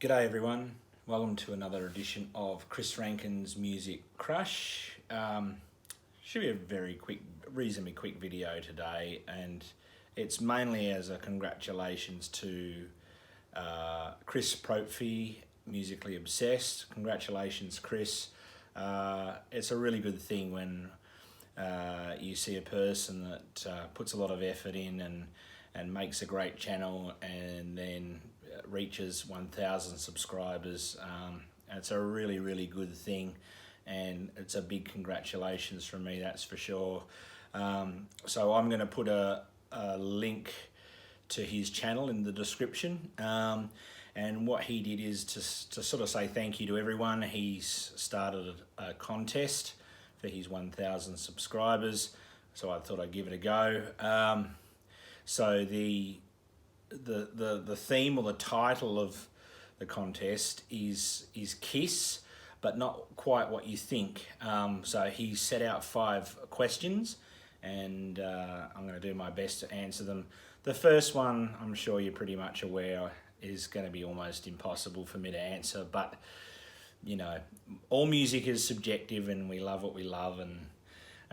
G'day everyone, welcome to another edition of Chris Rankin's Music Crush. Should be a very quick, reasonably quick video today, and it's mainly as a congratulations to Chris Propfe, Musically Obsessed. Congratulations, Chris. It's a really good thing when you see a person that puts a lot of effort in and makes a great channel and then reaches 1,000 subscribers. It's a really good thing, and it's a big congratulations from me, that's for sure. So I'm going to put a link to his channel in the description, and what he did is to sort of say thank you to everyone. He's started a contest for his 1,000 subscribers, so I thought I'd give it a go. So the theme or the title of the contest is Kiss, but not quite what you think. So he set out 5 questions, and I'm going to do my best to answer them. The first one, I'm sure you're pretty much aware, is going to be almost impossible for me to answer, but you know, all music is subjective, and we love what we love, and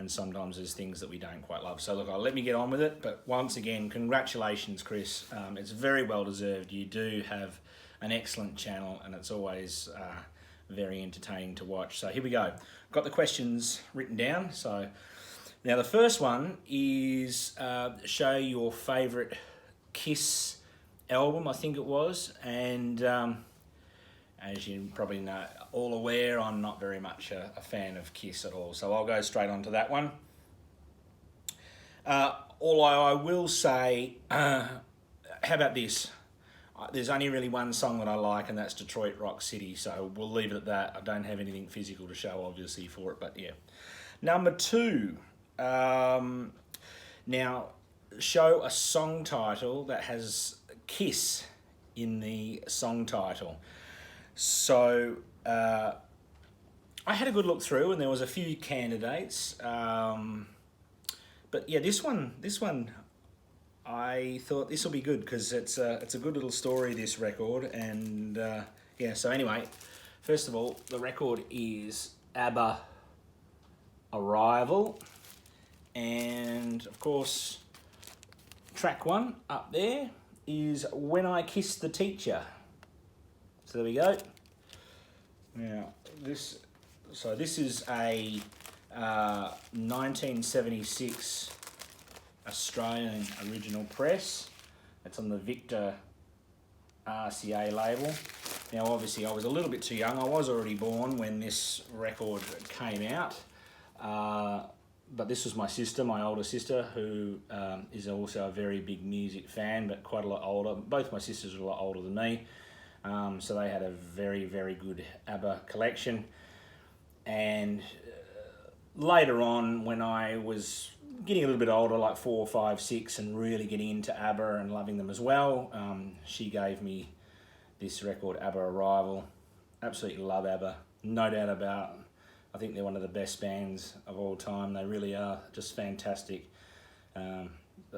sometimes there's things that we don't quite love. So look, let me get on with it. But once again, congratulations, Chris. It's very well deserved. You do have an excellent channel, and it's always very entertaining to watch. So here we go. Got the questions written down. So now the first one is show your favourite Kiss album, I think it was. And as you probably know, all aware, I'm not very much a fan of Kiss at all. So I'll go straight on to that one. Although I will say, how about this? There's only really one song that I like, and that's Detroit Rock City. So we'll leave it at that. I don't have anything physical to show, obviously, for it, but yeah. Number 2. Now, show a song title that has Kiss in the song title. So I had a good look through, and there was a few candidates, but yeah, this one I thought this will be good because it's a good little story, this record. And yeah, so anyway, first of all, the record is ABBA Arrival, and of course track 1 up there is When I Kissed the Teacher. So there we go. Now this is a 1976 Australian original press. It's on the Victor RCA label. Now obviously I was a little bit too young. I was already born when this record came out. But this was my sister, my older sister, who is also a very big music fan, but quite a lot older. Both my sisters are a lot older than me. So they had a very good ABBA collection. And later on, when I was getting a little bit older, like 4, 5, 6, and really getting into ABBA and loving them as well, she gave me this record, ABBA Arrival. Absolutely love ABBA, no doubt about it. I think they're one of the best bands of all time. They really are just fantastic.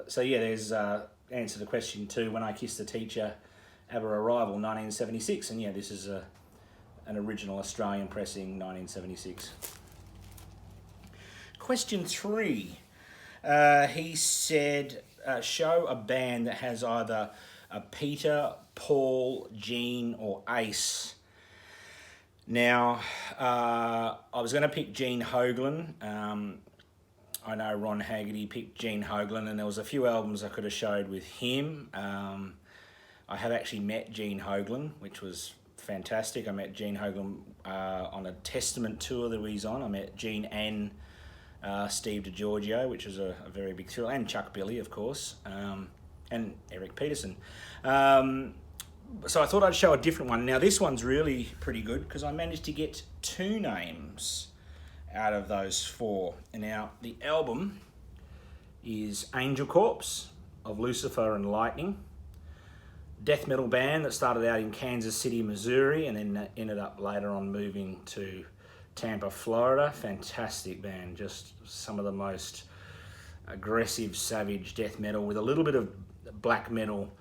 So yeah, there's answer to question 2, When I Kissed the Teacher, ABBA Arrival, 1976, and yeah, this is an original Australian pressing, 1976. Question 3, he said, show a band that has either a Peter, Paul, Gene, or Ace. Now, I was going to pick Gene Hoglan. I know Ron Haggerty picked Gene Hoglan, and there was a few albums I could have showed with him. I have actually met Gene Hoglan, which was fantastic. I met Gene Hoglan on a Testament tour that he's on. I met Gene and Steve DiGiorgio, which was a very big thrill, and Chuck Billy, of course, and Eric Peterson. So I thought I'd show a different one. Now this one's really pretty good because I managed to get 2 names out of those 4. And now the album is Angel Corpse of Lucifer and Lightning. Death metal band that started out in Kansas City, Missouri, and then ended up later on moving to Tampa, Florida. Fantastic band, just some of the most aggressive, savage death metal with a little bit of black metal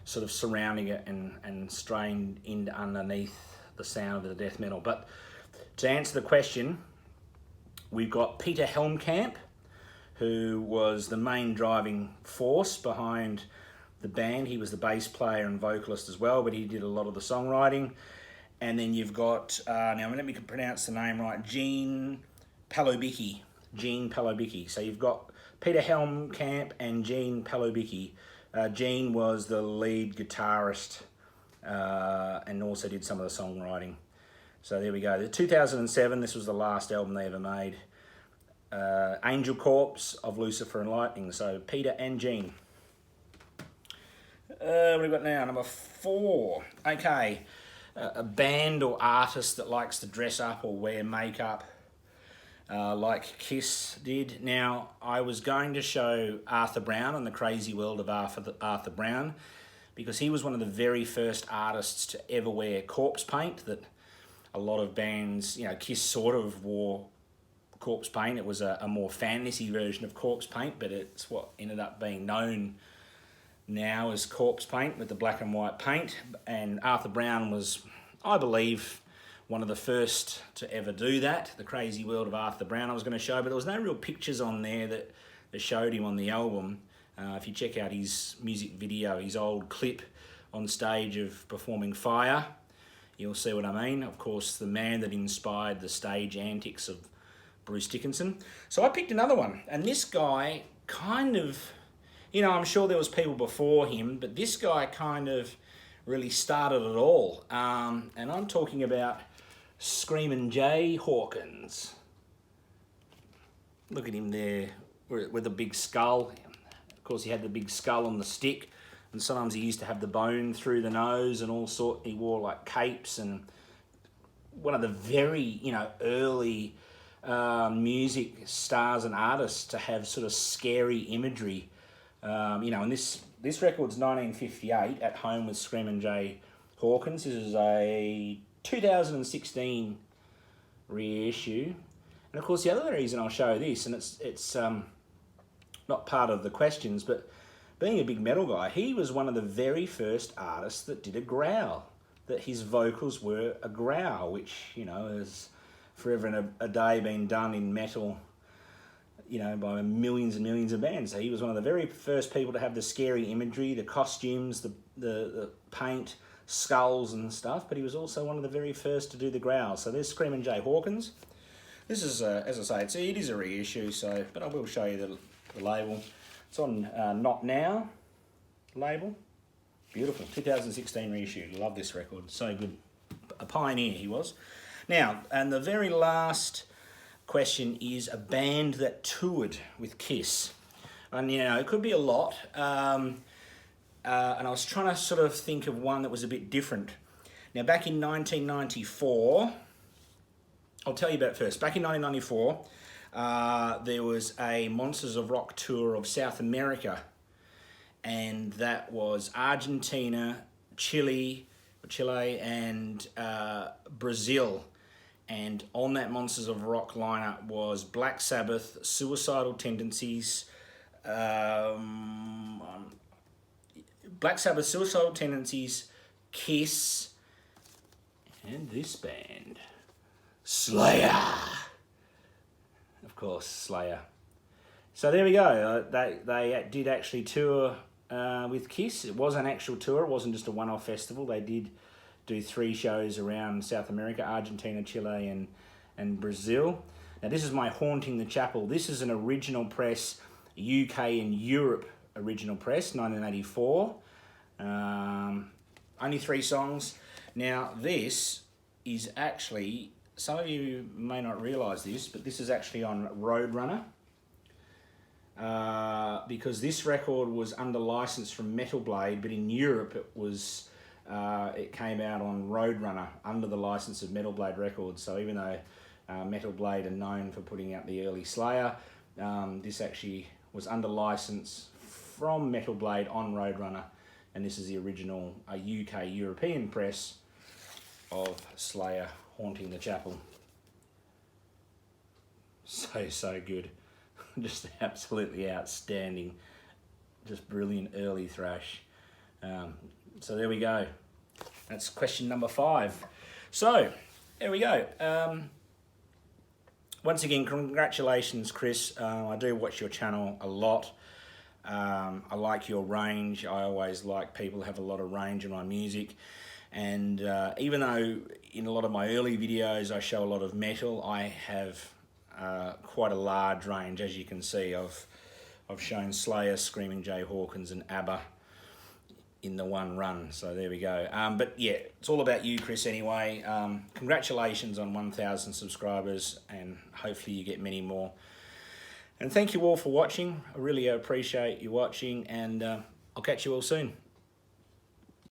sort of surrounding it and straying in underneath the sound of the death metal. But to answer the question, we've got Peter Helmkamp, who was the main driving force behind the band. He was the bass player and vocalist as well, but he did a lot of the songwriting. And then you've got, now let me pronounce the name right, Gene Palobicki. So you've got Peter Helmkamp and Gene Palobicki. Gene was the lead guitarist and also did some of the songwriting. So there we go. The 2007, this was the last album they ever made. Angel Corpse of Lucifer and Lightning. So Peter and Gene. What have we got now? Number 4. Okay. A band or artist that likes to dress up or wear makeup like Kiss did. Now, I was going to show Arthur Brown and the Crazy World of Arthur Brown, because he was one of the very first artists to ever wear corpse paint. That a lot of bands, you know, Kiss sort of wore corpse paint. It was a more fantasy version of corpse paint, but it's what ended up being known now as corpse paint with the black and white paint. And Arthur Brown was, I believe, one of the first to ever do that. The Crazy World of Arthur Brown I was going to show, but there was no real pictures on there that showed him on the album. If you check out his music video, his old clip on stage of performing Fire, you'll see what I mean. Of course, the man that inspired the stage antics of Bruce Dickinson. So I picked another one, and this guy kind of, you know, I'm sure there was people before him, but this guy kind of really started it all. And I'm talking about Screamin' Jay Hawkins. Look at him there with a big skull. Of course, he had the big skull on the stick, and sometimes he used to have the bone through the nose and all sort. He wore like capes, and one of the very, you know, early music stars and artists to have sort of scary imagery. You know, and this record's 1958, At Home with Screamin' Jay Hawkins. This is a 2016 reissue. And of course, the other reason I'll show this, and it's not part of the questions, but being a big metal guy, he was one of the very first artists that did a growl, that his vocals were a growl, which, you know, has forever and a day been done in metal, you know, by millions and millions of bands. So he was one of the very first people to have the scary imagery, the costumes, the paint, skulls and stuff, but he was also one of the very first to do the growl. So there's Screamin' Jay Hawkins. This is, as I say, it is a reissue, so, but I will show you the label. It's on Not Now label. Beautiful, 2016 reissue. Love this record, so good. A pioneer he was. Now, and the very last question is a band that toured with Kiss. And, you know, it could be a lot. And I was trying to sort of think of one that was a bit different. Now, back in 1994, I'll tell you about it first. Back in 1994, there was a Monsters of Rock tour of South America, and that was Argentina, Chile, and Brazil. And on that Monsters of Rock lineup was Black Sabbath, Suicidal Tendencies, Kiss, and this band, Slayer. Of course, Slayer. So there we go. They did actually tour with Kiss. It was an actual tour. It wasn't just a one-off festival. They did do 3 shows around South America, Argentina, Chile, and Brazil. Now, this is my Haunting the Chapel. This is an original press, UK and Europe original press, 1984. Only 3 songs. Now, this is actually, some of you may not realise this, but this is actually on Roadrunner. Because this record was under license from Metal Blade, but in Europe it was it came out on Roadrunner under the license of Metal Blade Records. So even though Metal Blade are known for putting out the early Slayer, this actually was under license from Metal Blade on Roadrunner, and this is the original UK European press of Slayer, Haunting the Chapel. So good. Just absolutely outstanding. Just brilliant early thrash. So there we go. That's question number 5. So there we go. Once again, congratulations, Chris. I do watch your channel a lot. I like your range. I always like people who have a lot of range in my music. And even though in a lot of my early videos I show a lot of metal, I have quite a large range. As you can see, I've shown Slayer, Screaming Jay Hawkins and ABBA in the one run. So there we go. But yeah, it's all about you, Chris, anyway. Congratulations on 1,000 subscribers, and hopefully you get many more. And thank you all for watching. I really appreciate you watching, and I'll catch you all soon.